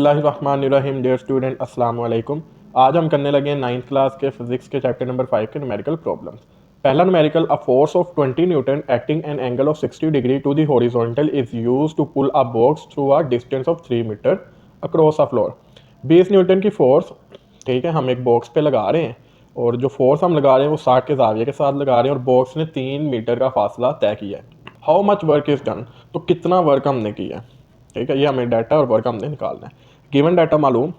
बिस्मिल्लाहिर्रहमानिर्रहीम। Dear student, अस्सलाम वालेकुम। आज हम करने लगे हैं 9th क्लास के फिजिक्स के चैप्टर नंबर 5 के न्यूमेरिकल प्रॉब्लम्स। पहला numerical, a force of 20 newton acting an angle of 60 degree to the horizontal is used to pull a box through a distance of 3 metre across a floor. 20 newton की force, ठीक है, हम एक box पे लगा रहे हैं और जो फोर्स हम लगा रहे हैं वो 60 के जाविये के साथ लगा रहे हैं और बॉक्स ने 3 मीटर का फासला तय किया है। How much work is done, तो कितना वर्क हमने किया है, ठीक है, ये हमें डाटा और वर्क हमने निकालना है। गिवन डाटा मालूम,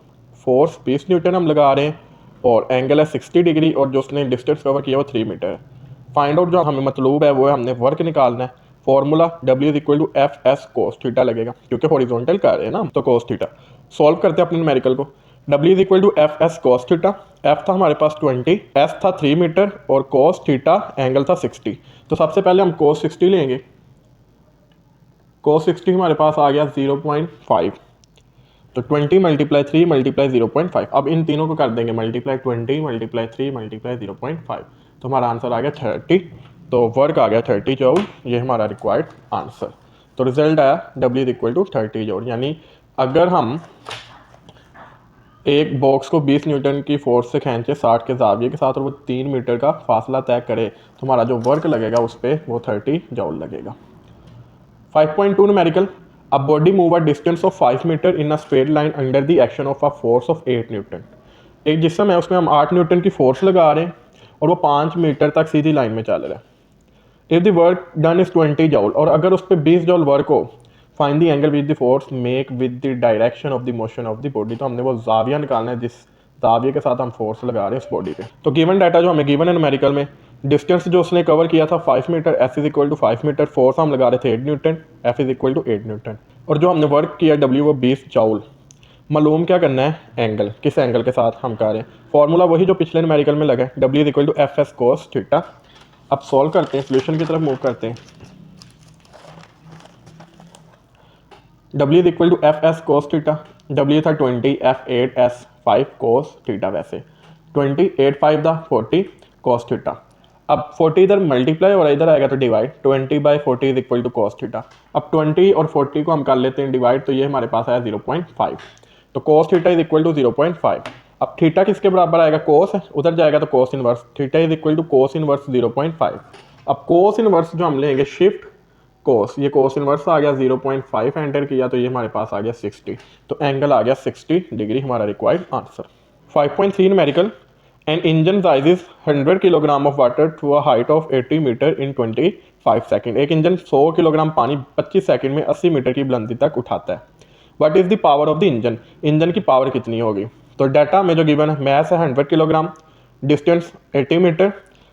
फोर्स 20 न्यूटन हम लगा रहे हैं और एंगल है 60 डिग्री और जो उसने डिस्टेंस कवर किया वो 3 मीटर है। फाइंड आउट जो हमें मतलूब है वो है हमने वर्क निकालना है। Formula W is equal to F S cos theta लगेगा क्योंकि हॉरिजॉन्टल कर रहे हैं ना, तो कोस थीटा। सॉल्व करते हैं अपने न्यूमेरिकल को। W is equal to F S cos theta. F था हमारे पास 20, एस था 3 मीटर और कोस थीटा एंगल था 60। तो सबसे पहले हम कोस 60 लेंगे। कोस 60 हमारे पास आ गया 0.5, तो 20 मल्टीप्लाई 3 मल्टीप्लाई 0.5। अब इन तीनों को कर देंगे मल्टीप्लाई, 20 मल्टीप्लाई 3 मल्टीप्लाई 0.5, तो हमारा आंसर आ गया 30। तो वर्क आ गया 30 जूल, ये हमारा रिक्वायर्ड आंसर। तो रिजल्ट आया W is equal to 30 joule. यानी अगर हम एक बॉक्स को 20 न्यूटन की फोर्स से खींचे 60 के जाविये के साथ और वो 3 मीटर का फासला तय करे तो हमारा जो वर्क लगेगा उस पर वो 30 जूल लगेगा। 5.2 numerical, a body move a distance of 5 meter in a straight line under the action of a force of 8 Newton. एक जिसम है उसमें हम 8 न्यूटन की फोर्स लगा रहे हैं और वो 5 मीटर तक सीधी लाइन में चल रहा है। If the work done is 20 joule, और अगर उस पर 20 जूल वर्क हो, find the angle with the force make with the direction of the motion of the body. तो हमने वो जाविया निकालना है जिस जाविये के साथ हम फोर्स लगा रहे हैं उस बॉडी पे। तो गिवन डाटा जो हमें गिवन है न्यूमेरिकल में, डिस्टेंस जो उसने कवर किया था 5 metre, S is equal to 5 metre, force हम लगा रहे थे 8 newton, F is equal to 8 newton, और जो हमने वर्क किया डब्ल्यू वो 20 जूल। मालूम क्या करना है, एंगल, किस एंगल के साथ हम कर रहे हैं। फॉर्मूला वही जो पिछले न्यूमेरिकल में लगा है, W is equal to F S cos theta. अब सॉल्व करते हैं, सोल्यूशन की तरफ मूव करते हैं। W is equal to F S cos theta. W था 20, एफ 8, एस 5 कोस थीटा। वैसे 20 8 5 था 40 कोस थीटा। अब 40 इधर मल्टीप्लाई और इधर आएगा तो divide, 20 by 40 is equal to cos theta. अब 20 और 40 को हम कर लेते हैं डिवाइड, तो ये हमारे पास आया 0.5, तो cos theta is equal to 0.5। अब थीटा किसके बराबर आएगा, कोस है, उधर जाएगा तो cos inverse, theta is equal to cos inverse 0.5। अब कोस इनवर्स जो हम लेंगे शिफ्ट कोस, ये कोस इनवर्स आ गया 0.5 एंटर किया तो ये हमारे पास आ गया 60, तो एंगल आ गया 60 डिग्री, हमारा required answer. 5.3 numerical, an engine raises 100 kilogram of water to a height of 80 metre in 25 second. एक इंजन 100 किलोग्राम पानी 25 सेकंड में 80 मीटर की बुलंदी तक उठाता है। What is the power of the engine, engine की पावर कितनी होगी। तो डाटा में जो गिवन है, मैस है 100 किलोग्राम, डिस्टेंस 80 मीटर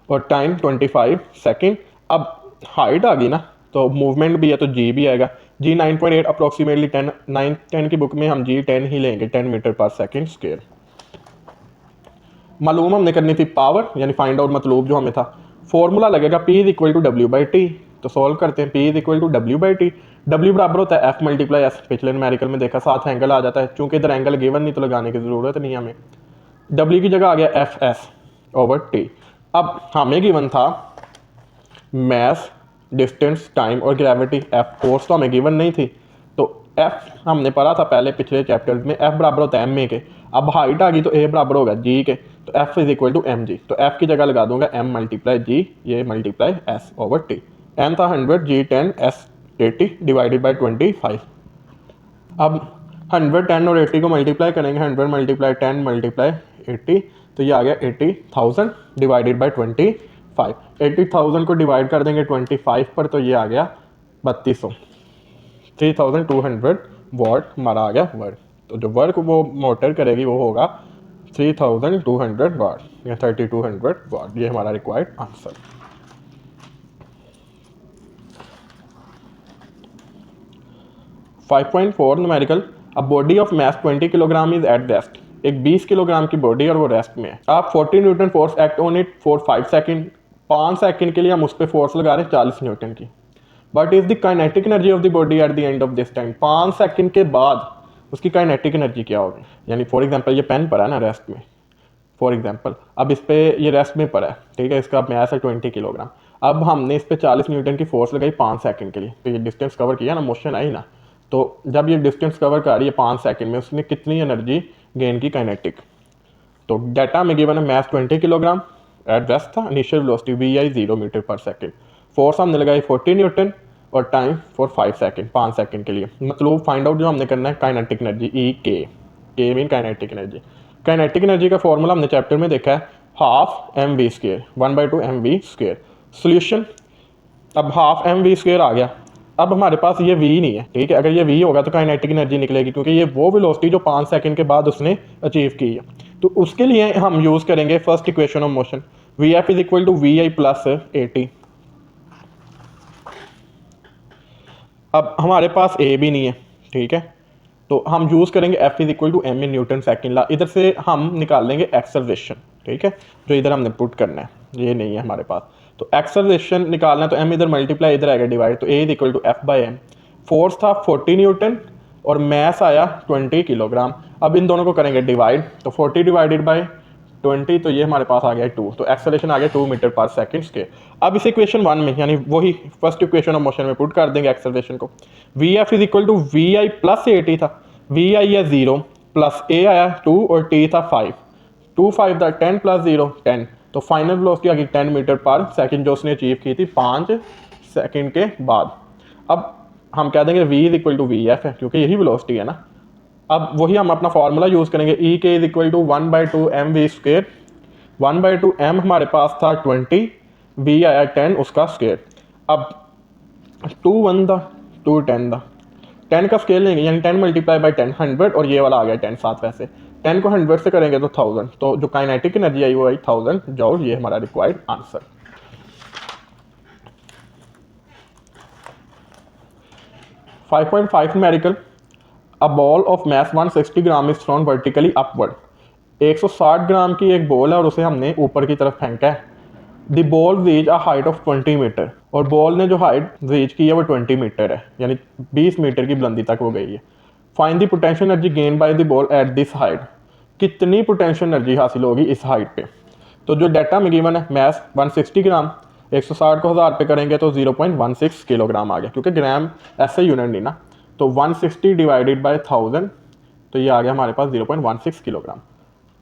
और टाइम 25 सेकंड। अब हाइट आ गई ना, तो मूवमेंट भी है तो जी भी आएगा, जी 9.8 अप्रोक्सीमेटली 10 की बुक में हम जी 10 ही लेंगे, 10 मीटर पर सेकंड स्क्वायर। मालूम हमने करनी थी पावर, यानी फाइंड आउट मतलब जो हमें था। फॉर्मूला लगेगा P is equal to W by T. तो सॉल्व करते हैं, P is equal to W by T. W बराबर होता है F मल्टीप्लाई एस, पिछले न्यूमेरिकल में देखा, साथ एंगल आ जाता है, चूंकि इधर एंगल गिवन नहीं तो लगाने की जरूरत नहीं हमें। W की जगह आ गया एफ एस ओवर टी। अब हमें गिवन था मैस, डिस्टेंस, टाइम और ग्रेविटी। एफ फोर्स तो हमें गिवन नहीं थी, तो एफ हमने पढ़ा था पहले पिछले चैप्टर्स में, एफ बराबर होता है एम ए के। अब हाइट आ गई तो ए बराबर होगा जी के, तो F is equal to M G, तो एफ की जगह लगा दूंगा एम मल्टीप्लाई जी, ये multiply S over T. M था 100, जी 10, एस 80 डिवाइडेड बाई 25। अब 100 10 और 80 को मल्टीप्लाई करेंगे, 100 मल्टीप्लाई 10 मल्टीप्लाई 80, तो ये आ गया 80,000 डिवाइडेड बाई 25। 80,000 को डिवाइड कर देंगे 25 पर, तो ये आ गया 3200, 3200 वॉट हमारा आ गया वर्क। तो जो वर्क वो मोटर करेगी वो होगा 3200 वाट या 3200 वाट, ये हमारा required answer. Five point four numerical, a body of mass 20 kilogram is at rest. एक 20 किलोग्राम की बॉडी और वो रेस्ट में है। आप 40 Newton force act on it for 5 second, 5 second के लिए हम उस पर फोर्स लगा रहे हैं 40 न्यूटन की। But is the kinetic energy of the body at the end of this time, 5 second के बाद उसकी काइनेटिक एनर्जी क्या होगी। यानी फॉर एग्जांपल ये पेन पड़ा है ना रेस्ट में, फॉर एग्जांपल अब इस पे ये रेस्ट में पड़ा है, ठीक है, इसका मैस है 20 किलोग्राम। अब हमने इस पे 40 न्यूटन की फोर्स लगाई 5 सेकंड के लिए, तो ये डिस्टेंस कवर किया ना, मोशन आई ना, तो जब ये डिस्टेंस कवर कर रही है 5 सेकंड में, उसने कितनी एनर्जी गेन की काइनेटिक। तो डाटा में गिवन है मैथ 20 किलोग्राम, एट रेस्ट था, initial velocity V I 0 metre per second, force हमने लगाई 40 न्यूटन और टाइम फॉर 5 सेकंड, 5 सेकंड के लिए। मतलब फाइंड आउट जो हमने करना है kinetic energy, E K mean kinetic energy. Kinetic energy का फॉर्मूला हमने चैप्टर में देखा है, half M V square, 1/2 M V square. Solution, अब हाफ एम वी स्क्वेयर आ गया। अब हमारे पास ये वी नहीं है, ठीक है, अगर ये वी होगा तो काइनेटिक एनर्जी निकलेगी, क्योंकि ये वो वेलोसिटी जो 5 सेकंड के बाद उसने अचीव की है। तो उसके लिए हम यूज़ करेंगे first equation of motion, V F is equal to V I plus A T. अब हमारे पास ए भी नहीं है, ठीक है, तो हम यूज़ करेंगे F is equal to M in Newton second law. इधर से हम निकाल लेंगे एक्सेलरेशन, ठीक है, जो इधर हमने पुट करना है, ये नहीं है हमारे पास। तो एक्सेलरेशन निकालना है तो एम इधर मल्टीप्लाई, इधर आएगा डिवाइड, तो A is equal to F by M. Force था 40 न्यूटन और मैस आया 20 किलोग्राम। अब इन दोनों को करेंगे डिवाइड, तो 40 डिवाइडेड बाई 20, तो ये हमारे पास आ गया 2, तो एक्सेलरेशन आ गया 2 मीटर पर सेकंड के। अब इस इक्वेशन 1 में, यानी वही फर्स्ट इक्वेशन ऑफ मोशन में पुट कर देंगे एक्सेलरेशन को। V F is equal to V I plus A T था, वी आई है 0 प्लस ए आया 2 और टी था 5, 2 5 था 10 प्लस 0 10, तो फाइनल वेलोसिटी आ गई 10 मीटर पर सेकंड, जो उसने अचीव की थी 5 सेकंड के बाद। अब हम कह देंगे v is equal to V F है, क्योंकि यही वेलोसिटी है ना। अब वही हम अपना फार्मूला यूज़ करेंगे, E K is equal to 1/2 M V square, 1/2 M हमारे पास था 20, वी आया 10 उसका स्क्वेयर। अब 2 1 था 2 10 था, 10 का स्केल लेंगे यानी 10 मल्टीप्लाई बाई 10 100, और ये वाला आ गया 10 साथ, वैसे 10 को 100 से करेंगे तो 1000, तो जो काइनेटिक एनर्जी आई वो आई 1000 जॉल, ये हमारा required answer. 5.5 numerical, a ball of math 160 gram is thrown vertically upward. 160 ग्राम की एक बॉल है और उसे हमने ऊपर की तरफ फेंका है। The ball reach a height of 20 metre, और बॉल ने जो हाइट रीच की है वो 20 मीटर है, यानी 20 मीटर की बुलंदी तक वो गई है। Find the potential energy gain by the ball at this height, कितनी पोटेंशियल एनर्जी हासिल होगी इस हाइट पे। तो जो डाटा में गिवन है मैथ 160 ग्राम, 160 को 1000 पे करेंगे तो 0.16 किलोग्राम आ गया, क्योंकि ग्राम ऐसे यूनिट नहीं ना, तो 160 डिवाइडेड बाय 1000, तो ये आ गया हमारे पास 0.16 किलोग्राम।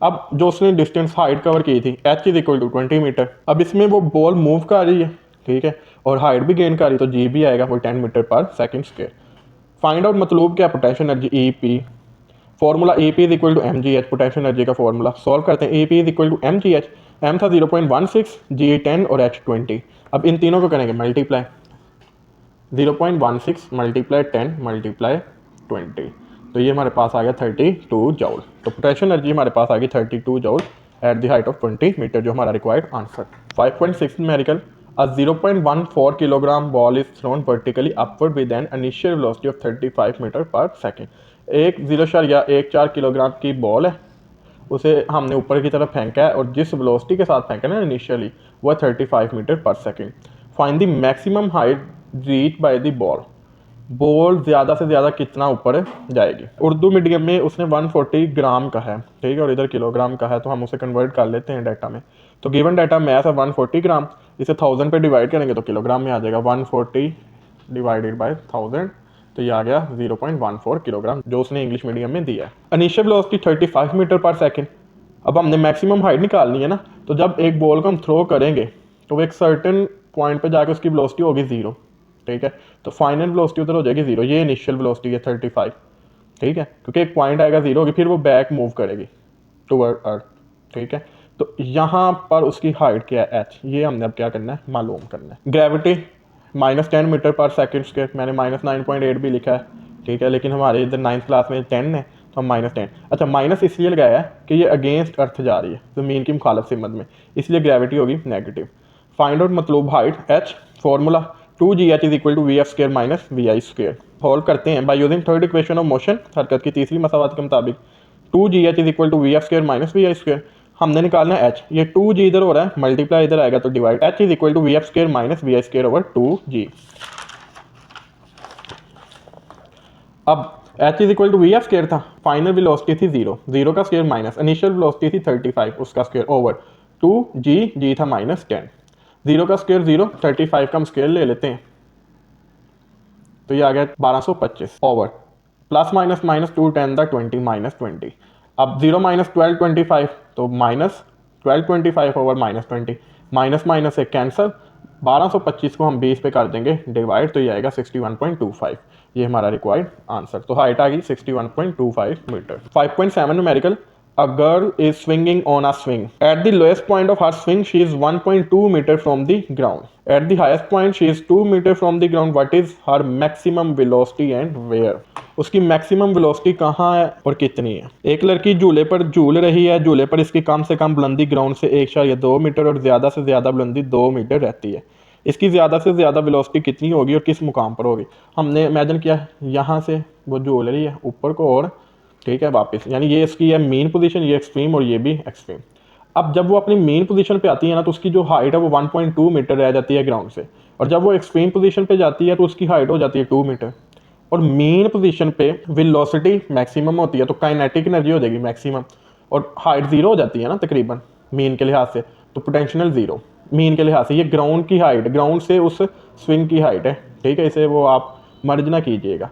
अब जो उसने डिस्टेंस हाइट कवर की थी h is equal to 20 metre, अब इसमें वो बॉल मूव कर रही है, ठीक है, और हाइट भी गेन कर रही है, तो जी भी आएगा वो 10 metre per second square. Find out मतलब क्या, potential energy E P, formula E P is equal to M G H, potential energy का फॉर्मूला सॉल्व करते हैं। E P is equal to M G H, M था 0.16, जी 10 और H 20। अब इन तीनों को करेंगे मल्टीप्लाई, 0.16 मल्टीप्लाई 10 मल्टीप्लाई 20, तो ये हमारे पास आ गया 32 जॉल। तो पोटेंशियल एनर्जी हमारे पास आ गई 32 joule at the height of 20 metre, जो हमारा required answer. 5.6 numerical, a 0.14 kilogram ball is thrown vertically upward with an initial velocity of 35 metre per second. एक 0.14 किलोग्राम की बॉल है, उसे हमने ऊपर की तरफ फेंका है, और जिस वेलोसिटी के साथ फेंका ना इनिशियली वह 35 metre per second. Find the maximum height reach by the ball, ball ज़्यादा से ज़्यादा कितना ऊपर जाएगी। उर्दू मीडियम में उसने 140 ग्राम का है, ठीक है, और इधर किलोग्राम का है, तो हम उसे कन्वर्ट कर लेते हैं डाटा में। तो गिवन डाटा मैथ है 140 ग्राम, इसे 1000 पे डिवाइड करेंगे तो किलोग्राम में आ जाएगा, 140 डिवाइडेड बाय 1000, तो ये आ गया 0.14 किलोग्राम, जो उसने इंग्लिश मीडियम में दिया है। Initial velocity 35 metre per second. अब हमने मैक्सिमम हाइट निकालनी है ना, तो जब एक बॉल को हम थ्रो करेंगे तो वो एक सर्टेन पॉइंट पे जाकर उसकी वेलोसिटी होगी 0, ठीक है, तो फाइनल वेलोसिटी उधर हो जाएगी 0, ये इनिशियल वेलोसिटी है 35, ठीक है, क्योंकि एक पॉइंट आएगा 0 होगी, फिर वो बैक मूव करेगी टुवर्ड अर्थ, ठीक है। तो यहाँ पर उसकी हाइट क्या है h, ये हमने अब क्या करना है मालूम करना है। Gravity -10 metre per second square, मैंने -9.8 भी लिखा है, ठीक है, लेकिन हमारे इधर 9th क्लास में 10 है तो हम -10, अच्छा माइनस इसलिए लगाया है कि ये अगेंस्ट अर्थ जा रही है, ज़मीन की मुखालफ सिमत में, इसलिए ग्रेविटी होगी नेगेटिव। फाइंड आउट मतलब height h, formula 2gh is equal to V F square minus V I square. Solve करते हैं by using third equation of motion, हरकत की तीसरी मसावत के मुताबिक 2gh is equal to V F square minus V I square. हमने निकालना है h, ये 2g इधर हो रहा है, मल्टीप्लाई इधर आएगा तो divide, h is equal to V F square minus V I square over 2g। अब h is equal to V F square था, फाइनल वेलोसिटी थी 0, 0 का स्क्र माइनस इनिशियल वेलोसिटी थी 35 उसका स्क्र ओवर 2g, g था -10, 0 का square 0, 35 का हम स्क्र ले लेते हैं, तो ये आ गया 1225 over plus minus minus 2 10 the 20 minus 20। अब 0 माइनस 1225 तो minus 1225 over minus 20, minus minus से कैंसिल, 1225 को हम 20 पे कर देंगे डिवाइड, तो ये आएगा 61.25। ये हमारा रिक्वायर्ड आंसर। तो हाइट आ गई 61.25 metre. 5.7 numerical. A girl is swinging on a swing. At the lowest point of her swing, she is 1.2 meter from the ground. At the highest point, she is 2 meter from the ground. What is her maximum velocity and where? उसकी maximum velocity कहाँ है और कितनी है। एक लड़की झूले पर झूल रही है, झूले पर इसकी कम से कम बुलंदी ग्राउंड से 1.2 मीटर और ज़्यादा से ज़्यादा बुलंदी 2 मीटर रहती है। इसकी ज़्यादा से ज़्यादा वेलोसिटी कितनी होगी और किस मुकाम पर होगी। हमने इमेजिन किया यहाँ से वो झूल रही है ऊपर को और ठीक है वापस, यानी ये इसकी है मेन पोजीशन, ये एक्सट्रीम और ये भी एक्सट्रीम। अब जब वो अपनी मेन पोजीशन पे आती है ना तो उसकी जो हाइट है वो 1.2 मीटर रह जाती है ग्राउंड से, और जब वो एक्सट्रीम पोजीशन पे जाती है तो उसकी हाइट हो जाती है 2 मीटर। और मेन पोजीशन पे वेलोसिटी मैक्सिमम होती है तो काइनेटिक एनर्जी हो जाएगी मैक्सिमम, और हाइट ज़ीरो हो जाती है ना तकरीबन मीन के लिहाज से, तो पोटेंशियल ज़ीरो मीन के लिहाज से। ये ग्राउंड की हाइट, ग्राउंड से उस स्विंग की हाइट है, ठीक है, इसे वो आप मर्ज ना कीजिएगा।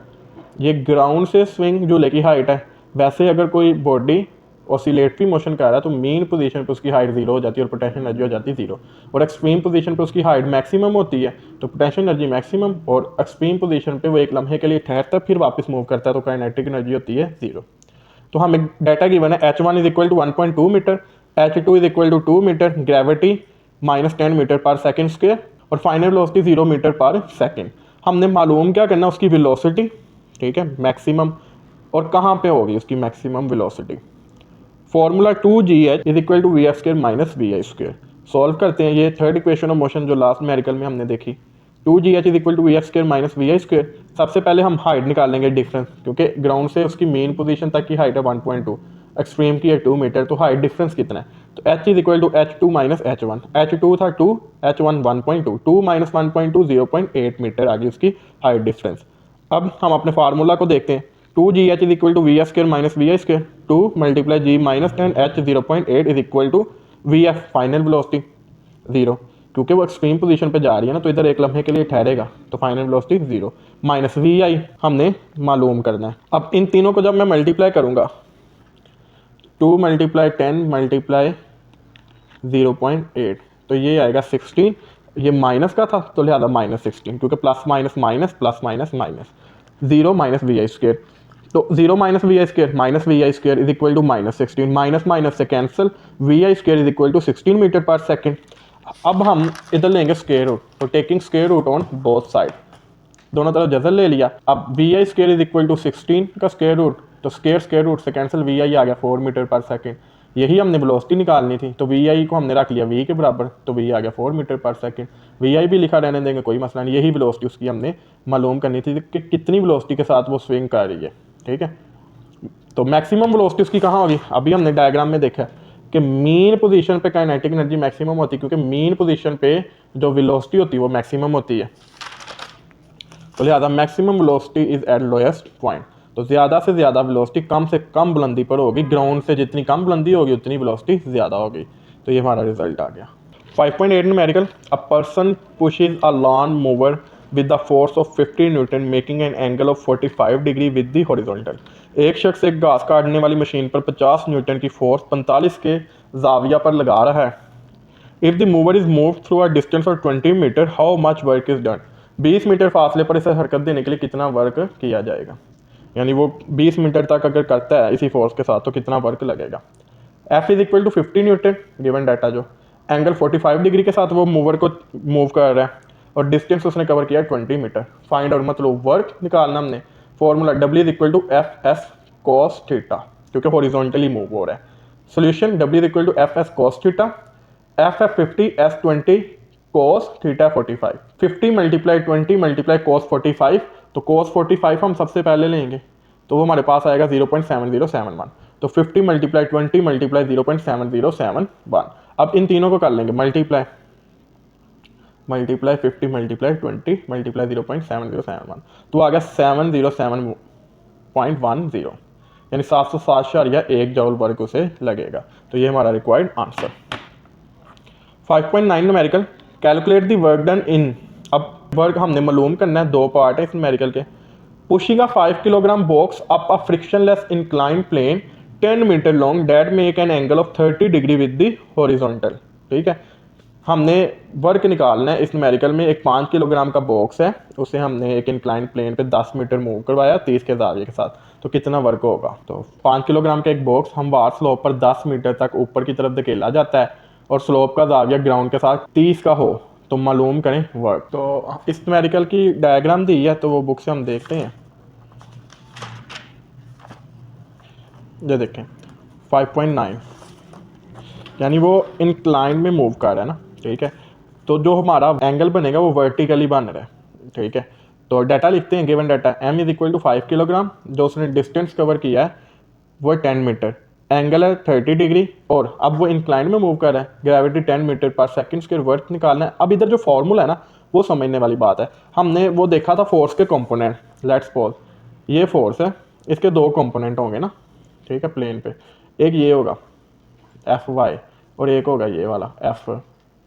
ये ग्राउंड से स्विंग झूले की हाइट है। वैसे अगर कोई बॉडी ऑसिलेटरी मोशन कर रहा है तो मेन पोजीशन पे उसकी हाइट जीरो हो जाती है और पोटेंशियल एनर्जी हो जाती है जीरो, और एक्सट्रीम पोजीशन पे उसकी हाइट मैक्सिमम होती है तो पोटेंशियल एनर्जी मैक्सिमम, और एक्सट्रीम पोजीशन पे वो एक लम्हे के लिए ठहरता है फिर वापस मूव करता है तो काइनेटिक एनर्जी होती है जीरो। तो हमें डाटा गिवन है h1 is equal to 1.2 metre, h2 is equal to 2 metre, gravity -10 metre per second square और final velocity 0 metre per second. हमने मालूम क्या करना उसकी वेलोसिटी, ठीक है, मैक्सिमम, और कहाँ पे होगी उसकी maximum velocity. Formula 2gh is equal to V F square minus V I square. Solve करते हैं, ये थर्ड इक्वेशन ऑफ मोशन जो लास्ट न्यूमेरिकल में हमने देखी, 2gh is equal to V F square minus V I square. सबसे पहले हम हाइट निकालेंगे डिफरेंस, क्योंकि ग्राउंड से उसकी मेन पोजीशन तक की हाइट है 1.2, एक्सट्रीम की है 2 मीटर, तो हाइट डिफरेंस कितना है, तो h is equal to h2 minus h1, h2 था 2, h1 1.2, 2 माइनस 1.2 0.8 मीटर आ गई उसकी हाइट डिफरेंस। अब हम अपने फार्मूला को देखते हैं, 2gh is equal to V F square minus V I square, 2 multiply g minus 10 h 0.8 is equal to V F final velocity 0, क्योंकि वो एक्सट्रीम पोजीशन पे जा रही है ना तो इधर एक लम्हे के लिए ठहरेगा तो फाइनल वेलोसिटी 0, माइनस वी आई हमने मालूम करना है। अब इन तीनों को जब मैं मल्टीप्लाई करूँगा, 2 मल्टीप्लाई 10 मल्टीप्लाई 0.8 तो ये आएगा 16, ये माइनस का था तो लिहाजा -16, क्योंकि plus minus minus plus minus minus 0 minus V I square, तो 0 minus V I square minus V I square is equal to -16, minus minus से cancel, V I square is equal to 16 metre per second. अब हम इधर लेंगे square root, तो taking square root on both side, दोनों तरफ जजर ले लिया। अब V I square is equal to 16 का स्क्वायर रूट, तो स्क्वायर रूट से कैंसिल, वी आई आ गया 4 मीटर पर सेकेंड। यही हमने वेलोसिटी निकालनी थी तो वी आई को हमने रख लिया वी के बराबर, तो वी आ गया 4 मीटर पर सेकेंड। वी आई भी लिखा रहने देंगे, कोई मसला नहीं, यही वेलोसिटी उसकी हमने मालूम करनी थी कि कितनी वेलोसिटी के साथ वो स्विंग कर रही है, ठीक है। तो मैक्सिमम वेलोसिटी उसकी कहाँ होगी, अभी हमने डायग्राम में देखा कि मेन पोजीशन पे काइनेटिक एनर्जी मैक्सिमम होती है, क्योंकि मेन पोजीशन पे जो वेलोसिटी होती है वो मैक्सिमम होती है, तो लिहाजा maximum velocity is eight lowest point. तो ज़्यादा से ज़्यादा वेलोसिटी कम से कम बुलंदी पर होगी, ग्राउंड से जितनी कम बुलंदी होगी उतनी वेलोसिटी ज़्यादा होगी। तो ये हमारा रिजल्ट आ गया। 5.8 numerical. A person pushes a lawn mower with the force of 50 newton making an angle of 45 degree with the horizontal. एक शख्स एक घास काटने वाली मशीन पर 50 न्यूटन की फोर्स 45 के जाविया पर लगा रहा है। If the mower is move through a distance of 20 metre how much work is done. 20 metre फासले पर इसे हरकत देने के लिए कितना वर्क किया जाएगा, यानी वो 20 मीटर तक अगर करता है इसी फोर्स के साथ तो कितना वर्क लगेगा। F is equal to 50 newton given data, जो एंगल 45 डिग्री के साथ वो मूवर को मूव कर रहा है और डिस्टेंस उसने कवर किया 20 मीटर। फाइंड आउट मतलब वर्क निकालना हमने। Formula W is equal to F S cos theta, क्योंकि हॉरिजॉन्टली मूव हो रहा है। Solution W is equal to F S cos theta, F F 50 S 20 cos theta 45, 50 multiply 20 multiply cos 45, तो cos 45 हम सबसे पहले लेंगे तो वो हमारे पास आएगा 0.7071, तो 50 मल्टीप्लाई 20 मल्टीप्लाई 0.7071। अब इन तीनों को कर लेंगे मल्टीप्लाई 50 मल्टीप्लाई 20 मल्टीप्लाई 0.7071, तो आ गया 707.10, यानी 707.1 जॉल वर्क उसे लगेगा। तो ये हमारा required answer. 5.9 numerical. Calculate the work done in. अब वर्क हमने मालूम करना है, दो पार्ट है इस न्यूमेरिकल के। Pushing a 5 kilogram box up a frictionless incline plane 10 metre long that make an angle of 30 degree with the horizontal. ठीक है, हमने वर्क निकालना है इस न्यूमेरिकल में। एक 5 किलोग्राम का बॉक्स है, उसे हमने एक इंक्लाइन प्लेन पे 10 मीटर मूव करवाया 30 के जाविये के साथ, तो कितना वर्क होगा। तो 5 किलोग्राम का एक बॉक्स हम वार स्लोप पर 10 मीटर तक ऊपर की तरफ धकेला जाता है और स्लोप का जाविया ग्राउंड के साथ 30 का हो तो मालूम करें वर्क। तो इस न्यूमेरिकल की डायग्राम दी है, तो वो बुक से हम देखते हैं। ये देखें 5.9, यानी वो इंक्लाइन में मूव कर रहा है ना। ठीक है, तो जो हमारा एंगल बनेगा वो वर्टिकली बन रहा है। ठीक है, तो डाटा लिखते हैं। Given data m is equal to 5 kilogram, जो उसने डिस्टेंस कवर किया है वो 10 मीटर, एंगल है 30 डिग्री, और अब वो इंक्लाइन में मूव कर रहा है, gravity 10 metre per second square work निकालना है। अब इधर जो फॉर्मूला है ना वो समझने वाली बात है। हमने वो देखा था फोर्स के कंपोनेंट। लेट्स सपोज ये फोर्स है, इसके दो कंपोनेंट होंगे ना। ठीक है, प्लेन पे एक ये होगा एफ वाई और एक होगा ये वाला एफ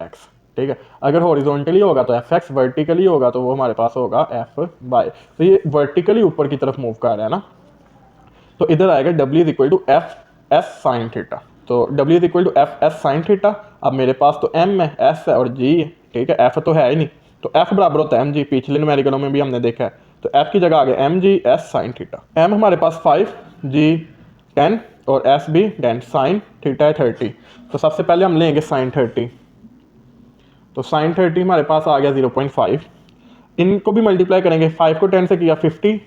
एक्स। ठीक है, अगर हॉरिजॉन्टली होगा तो एफ एक्स, वर्टिकली होगा तो वो हमारे पास होगा एफ वाई। तो ये वर्टिकली ऊपर की तरफ मूव कर रहा है ना, तो इधर आएगा W is equal to F S sin theta. तो W is equal to F S sin theta. अब मेरे पास तो M है, S है और G है। ठीक है, F तो है ही नहीं, तो F बराबर होता है mg। पिछले न्यूमेरिकलों में भी हमने देखा है, तो F की जगह आ गया mg s sine theta. M हमारे पास 5, G 10 और S भी 10, साइन थीटा है 30। तो सबसे पहले हम लेंगे साइन 30। तो साइन 30 हमारे पास आ गया 0.5। इनको भी मल्टीप्लाई करेंगे, 5 को 10 से किया 50,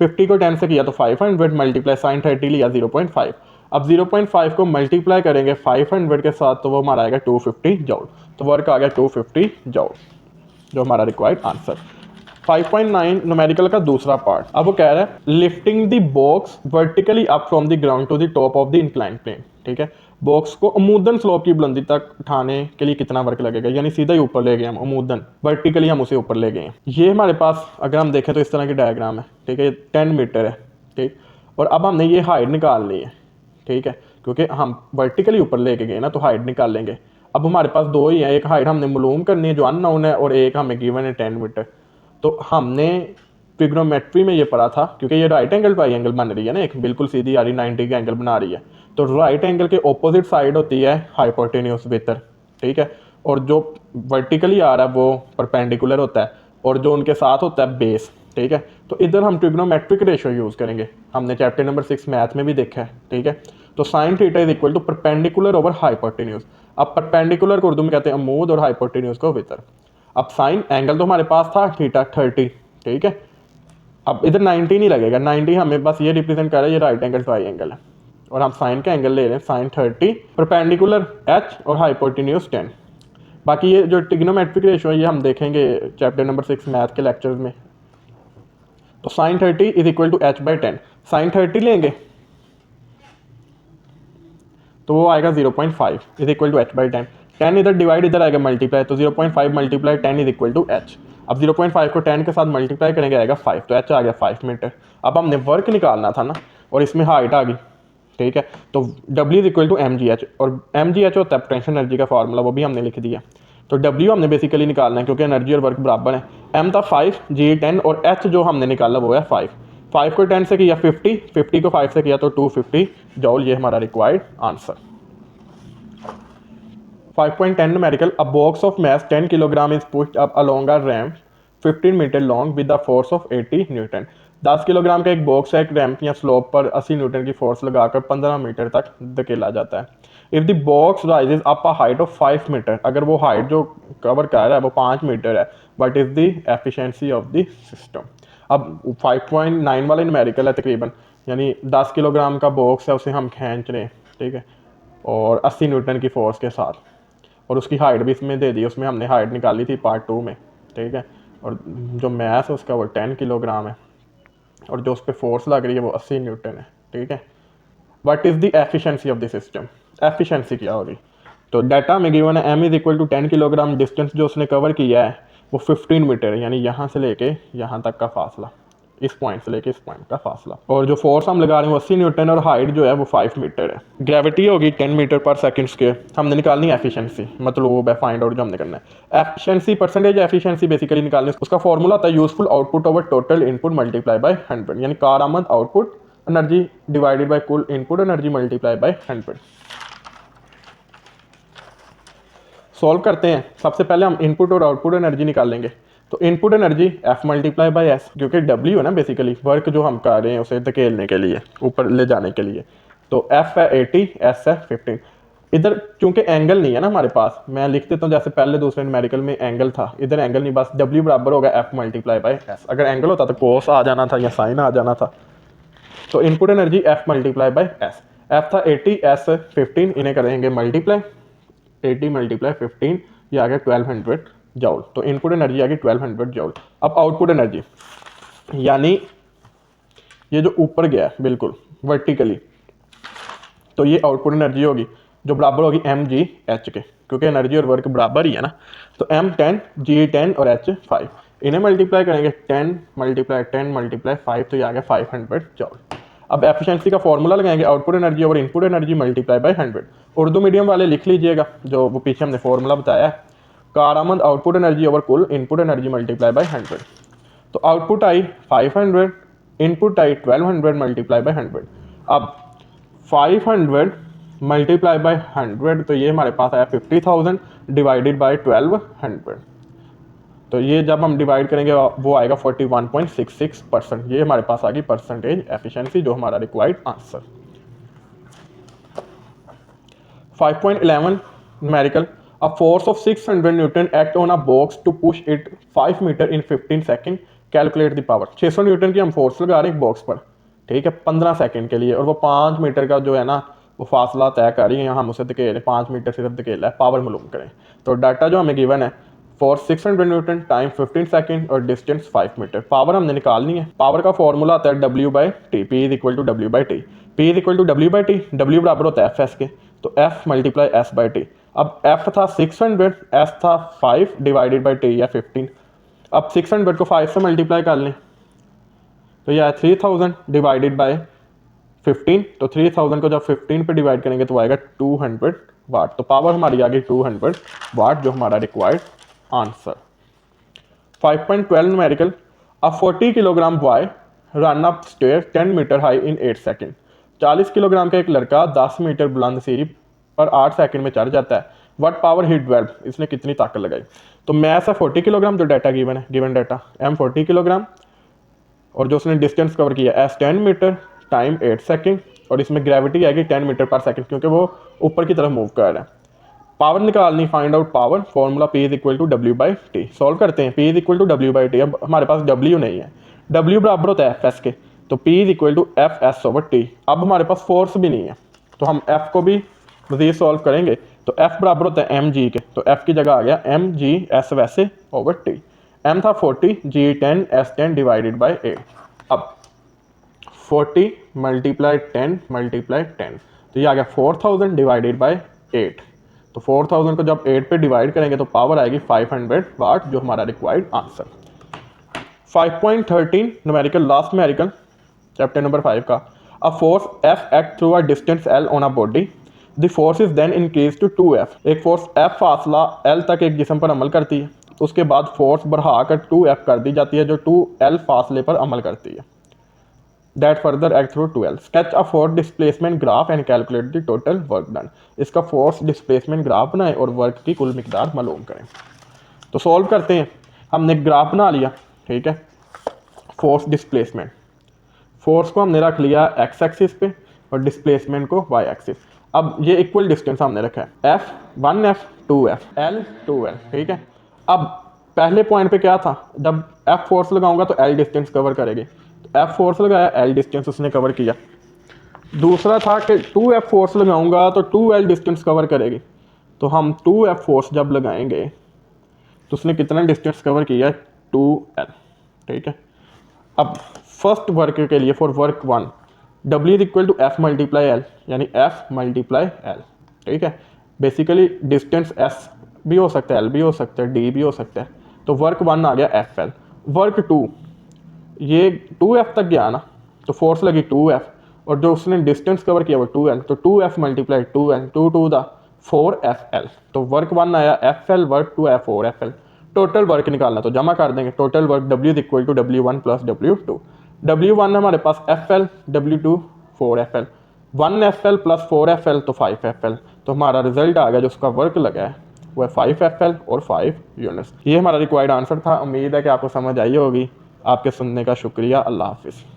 50 को 10 से किया तो 500, मल्टीप्लाई साइन 30 लिया 0.5। अब 0.5 को मल्टीप्लाई करेंगे 500 के साथ तो वो हमारा आएगा 250 जॉल। तो वर्क आ गया 250 जॉल, जो हमारा रिक्वायर्ड आंसर। 5.9 न्यूमेरिकल का दूसरा पार्ट। अब वो कह रहा है lifting the box vertically up from the ground to the top of the incline plane. ठीक है, बॉक्स को अमूदन स्लोप की बुलंदी तक उठाने के लिए कितना वर्क लगेगा, यानी सीधा ही ऊपर ले गए हम, अमूदन वर्टिकली हम उसे ऊपर ले गए हैं। ये हमारे पास अगर हम देखें तो इस तरह की डायग्राम है। ठीक है, 10 मीटर है। ठीक, और अब हमने ये हाइट निकाल ली है। ठीक है, क्योंकि हम वर्टिकली ऊपर लेके गए ना तो हाइट निकाल लेंगे। अब हमारे पास दो ही है, एक हाइट हमने मालूम करनी है जो अननोन है, और एक हमें गिवन है 10 मीटर। तो हमने ट्रिग्नोमेट्री में ये पढ़ा था, क्योंकि ये राइट एंगल ट्रायंगल बन रही है ना, एक बिल्कुल सीधी आ रही 90 का एंगल बना रही है, तो राइट एंगल के ऑपोजिट साइड होती है हाइपोटेन्यूज वितर। ठीक है, और जो वर्टिकली आ रहा है वो परपेंडिकुलर होता है, और जो उनके साथ होता है बेस। ठीक है, तो इधर हम ट्रिग्नोमेट्रिक रेशियो यूज़ करेंगे, हमने चैप्टर नंबर 6 मैथ में भी देखा है। ठीक है, तो sin theta is equal to perpendicular over hypotenuse. अब परपेंडिकुलर को उर्दू में कहते हैं अमूद और हाइपोटेन्यूज को वितर। अब साइन एंगल तो हमारे पास था थीटा 30। ठीक है, अब इधर 90 नहीं लगेगा, 90 हमें बस ये रिप्रेजेंट कर रहा है ये राइट एंगल ट्रायंगल है, और हम साइन का एंगल ले रहे हैं साइन 30, परपेंडिकुलर h और हाइपोटेन्यूज 10। बाकी ये जो ट्रिग्नोमेट्रिक रेशियो है ये हम देखेंगे चैप्टर नंबर 6 मैथ के लेक्चर्स में। तो sin 30 is equal to h by 10। Sin 30 लेंगे तो वो आएगा 0.5 is equal to h by 10। 10 इधर डिवाइड, इधर आएगा मल्टीप्लाई, तो 0.5 multiply 10 is equal to h। अब 0.5 को 10 के साथ मल्टीप्लाई करेंगे आएगा 5, तो h आ गया 5 मीटर। अब हमने वर्क निकालना था ना, और इसमें हाइट आ गई। ठीक है, तो W is equal to mgh, और mgh होता है पोटेंशियल एनर्जी का फार्मूला, वो भी हमने लिख दिया। तो W हमने बेसिकली निकालना है क्योंकि एनर्जी और वर्क बराबर है। m था 5, g 10 और h जो हमने निकाला वो है 5। 5 को 10 से किया 50, 50 को 5 से किया तो 250 जॉल, ये हमारा required answer. 5.10 numerical, a box of mass 10 kg is pushed up along a ramp 15 metre long with the force of 80 newton. 10 kilogram का एक बॉक्स है, एक रैंप या स्लोप पर 80 न्यूटन की फोर्स लगाकर 15 मीटर तक धकेला जाता है। If the box rises up a height of 5 metre, अगर वो हाइट जो कवर कर रहा है वो 5 मीटर है, what is the efficiency of the system. अब 5.9 वाला न्यूमेरिकल है तकरीबन, यानी 10 किलोग्राम का बॉक्स है, उसे हम खींच रहे हैं। ठीक है, और 80 न्यूटन की फोर्स के साथ, और उसकी हाइट भी इसमें दे दी, उसमें हमने हाइट निकाली थी पार्ट 2 में। ठीक है, और जो मैथ है उसका वो 10 किलोग्राम है, और जो उस पर फोर्स लग रही है वो 80 न्यूटन है। ठीक है, what is the efficiency of the system, efficiency क्या होगी। तो डाटा में गिवन है m is equal to 10 kilogram, distance जो उसने कवर किया है वो 15 मीटर है, यानी यहाँ से लेके यहाँ तक का फासला। इस पॉइंट से लेके इस पॉइंट का फासला। और जो फोर्स हम लगा रहे हैं वो 80 न्यूटन और हाइट जो है वो 5 मीटर है। ग्रेविटी होगी 10 मीटर पर सेकंड स्क्वायर। हमने निकालनी है एफिशिएंसी, मतलब वो फाइंड आउट जो हमने करना है। एफिशिएंसी परसेंटेज एफिशिएंसी बेसिकली निकालनी है। उसका फॉर्मूला होता है useful output over total input multiply by 100, यानी कारआमद आउटपुट एनर्जी डिवाइडेड बाय कुल input energy multiply by 100। Solve करते हैं। सबसे पहले हम इनपुट और आउटपुट एनर्जी निकालेंगे। तो input energy F multiply by S, क्योंकि W है ना बेसिकली वर्क जो हम कर रहे हैं उसे धकेलने के लिए, ऊपर ले जाने के लिए। तो F है 80, S है 15। इधर चूंकि एंगल नहीं है ना हमारे पास, मैं लिख देता हूँ जैसे पहले दूसरे न्यूमेरिकल में एंगल था, इधर एंगल नहीं, बस W बराबर होगा F मल्टीप्लाई बाय एस। अगर एंगल होता तो कोस आ जाना था या साइन आ जाना था। तो input energy F multiply by S. F था 80, S 15, इन्हें करेंगे मल्टीप्लाई। 80 मल्टीप्लाई 15, ये आ गया 1200 जॉल। तो इनपुट एनर्जी आ गई 1200 जॉल। अब आउटपुट एनर्जी, यानी ये जो ऊपर गया है बिल्कुल वर्टिकली, तो ये आउटपुट एनर्जी होगी जो बराबर होगी mgh के, क्योंकि एनर्जी और वर्क बराबर ही है ना। तो m 10, g 10 और h 5, इन्हें मल्टीप्लाई करेंगे 10 मल्टीप्लाई 10 मल्टीप्लाई 5, तो ये आ गया 500 जॉल। अब एफिशिएंसी का फॉर्मूला लगाएंगे आउटपुट एनर्जी और input energy multiply by 100। Urdu medium वाले लिख लीजिएगा जो वो पीछे हमने फॉर्मूला बताया है, कारआमद आउटपुट एनर्जी ओवर कुल इनपुट एनर्जी मल्टीप्लाई बाय 100। तो output I 500, input I 1200 multiply by 100। अब 500 मल्टीप्लाई बाय 100, तो ये हमारे पास आया 50,000 डिवाइडेड बाय 1200। तो ये जब हम डिवाइड करेंगे वो आएगा 41.66%। ये हमारे पास आ गई परसेंटेज एफिशिएंसी, जो हमारा required answer. 5.11 numerical, a force of 600 newton act on a box to push it 5 metre in 15 second, calculate the power. 600 newton की हम फोर्स लगा रहे हैं बॉक्स पर, ठीक है, 15 सेकंड के लिए, और वो 5 मीटर का जो है ना वो फासला तय कर रही है, हम उसे धकेल 5 मीटर सिर्फ धकेला है, पावर मालूम करें। तो डाटा जो हमें गिवन है फॉर 600 न्यूटन टाइम 15 सेकंड और डिस्टेंस 5 मीटर, पावर हमने निकालनी है। पावर का फॉर्मूला आता है W by T, P is equal to W by T. P is equal to W by T, W बराबर होता है FS के, तो F multiply S by T. अब F था 600, S था 5 डिवाइडेड बाई टी या 15। अब 600 को 5 से मल्टीप्लाई कर लें तो यह 3000 डिवाइडेड बाई 15, तो 3000 को जब 15 पे डिवाइड करेंगे तो आएगा 200 वाट। तो पावर हमारी आ गई 200 वाट, जो हमारा required answer. 5.12 numerical, a 40 kilogram boy run up stair 10 metre high in 8 second. 40 kilogram का एक लड़का 10 मीटर बुलंद सीढ़ी पर 8 सेकंड में चढ़ जाता है। व्हाट पावर ही डेवलप, इसने कितनी ताकत लगाई। तो मैथ है 40 किलोग्राम, जो डाटा गिवन है, गिवन डाटा m 40 किलोग्राम, और जो उसने डिस्टेंस कवर किया s 10 मीटर टाइम 8 सेकंड, और इसमें ग्रेविटी आएगी 10 मीटर पर सेकंड, क्योंकि वो ऊपर की तरफ मूव कर रहा है। पावर निकालनी, find out power, formula P is equal to W by T. Solve करते हैं, P is equal to W by T. अब हमारे पास W नहीं है, W बराबर होता है FS के, तो P is equal to FS over T। अब हमारे पास फोर्स भी नहीं है, तो हम F को भी मज़ीद सॉल्व करेंगे, तो F बराबर होता है mg के, तो F की जगह आ गया mg S वैसे ओवर T। M था 40, G 10, S 10 डिवाइडेड बाई 8। अब 40 मल्टीप्लाई 10 मल्टीप्लाई 10, तो ये आ गया 4000 डिवाइडेड बाई 8। तो 4000 को जब 8 पे डिवाइड करेंगे तो पावर आएगी 500 वाट, जो हमारा required answer. 5.13 numerical, last numerical chapter number 5 का, a force F act through a distance L on a body, the force is then increase to 2F। एक फोर्स F फासला L तक एक जिस्म पर अमल करती है, उसके बाद फोर्स बढ़ा कर 2F कर दी जाती है, जो 2L फासले पर अमल करती है। That further act through 2L. Sketch a force displacement graph and calculate the total work done. इसका फोर्स डिस्प्लेसमेंट ग्राफ बनाएं और वर्क की कुल मिकदार मालूम करें। तो सॉल्व करते हैं। हमने ग्राफ बना लिया, ठीक है, फोर्स डिस्प्लेसमेंट, फोर्स को हमने रख लिया एक्स एक्सिस पे और डिस्प्लेसमेंट को वाई एक्सिस। अब ये इक्वल डिस्टेंस हमने रखा है, F 1F 2F L 2L, ठीक है। अब पहले पॉइंट पे क्या था, जब F फोर्स लगाऊंगा तो L डिस्टेंस कवर करेगी, तो F फोर्स लगाया, L डिस्टेंस उसने कवर किया। दूसरा था कि 2F फोर्स लगाऊंगा तो 2L डिस्टेंस कवर करेगी, तो हम 2F फोर्स जब लगाएंगे तो उसने कितना डिस्टेंस कवर किया, 2L, ठीक है। अब फर्स्ट वर्क के लिए for work 1 W is equal to F multiply L, यानी F मल्टीप्लाई L, ठीक है। बेसिकली डिस्टेंस S भी हो सकता है, L भी हो सकता है, D भी हो सकता है, तो वर्क 1 आ गया FL। वर्क 2 ये 2F तक गया ना, तो फोर्स लगी 2F, और जो उसने डिस्टेंस कवर किया वो 2N, तो 2F multiply 2N, 2 to the 4FL। तो वर्क 1 आया FL, वर्क 2 आया 4FL। टोटल वर्क निकालना तो जमा कर देंगे, total work W is equal to W1 plus W2। W1 हमारे पास FL, W2 4FL, 1FL plus 4FL तो 5FL। तो हमारा रिजल्ट आ गया, जो उसका वर्क लगा है वो है 5FL और 5 यूनिट्स। ये हमारा रिक्वायर्ड आंसर था। उम्मीद है कि आपको समझ आई होगी। आपके सुनने का शुक्रिया। अल्लाह हाफिज़।